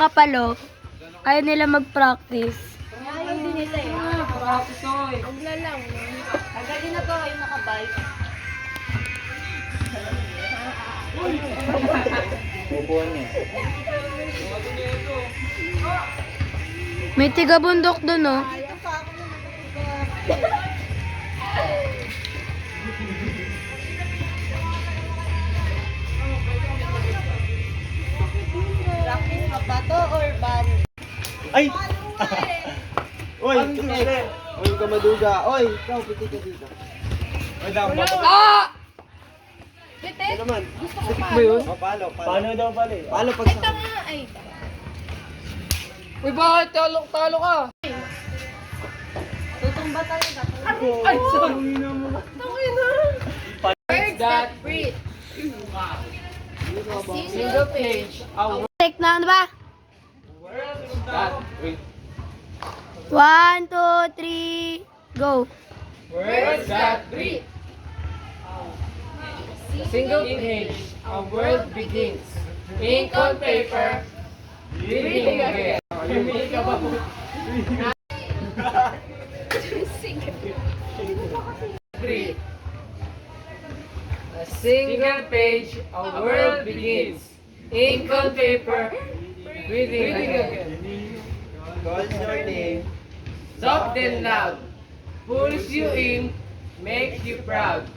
kapalo, ayaw nila mag-practice. Ayaw din nila eh. Practice oy. Huwag na lang. Tagalin na to, yung nakabike. Bubuan niya. May tiga-bundok dun, oh. Ayaw pa ako na practice na ba to or ban? Ay! Uy! Uy, ka maduga. Uy, ikaw, piti ka dito. Uy, daw, Ah! Bitin? naman. Gusto ko pa. Ba yun? Palo. Paano daw pala eh? Palo pag sa... Ay, Uy, bakit? Talo ka. tutumba talaga. Ay, sorry. Birds that breathe. Single page. Take na, ano ba? Wait. 1, 2, 3, go. Words that breathe. Single page, a world begins. Ink on paper, breathing again. Hindi ka ba? Breathe. A single page, a world begins. Ink on paper, breathing again. Call your name. Soft and loud. Pulls you in, makes you proud.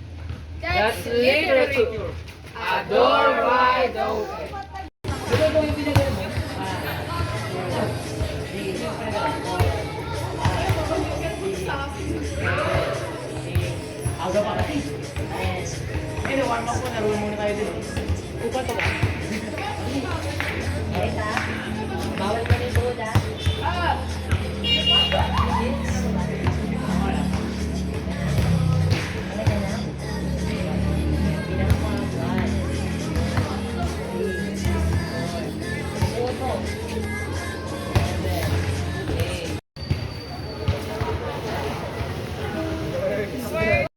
That's literature. A door wide open.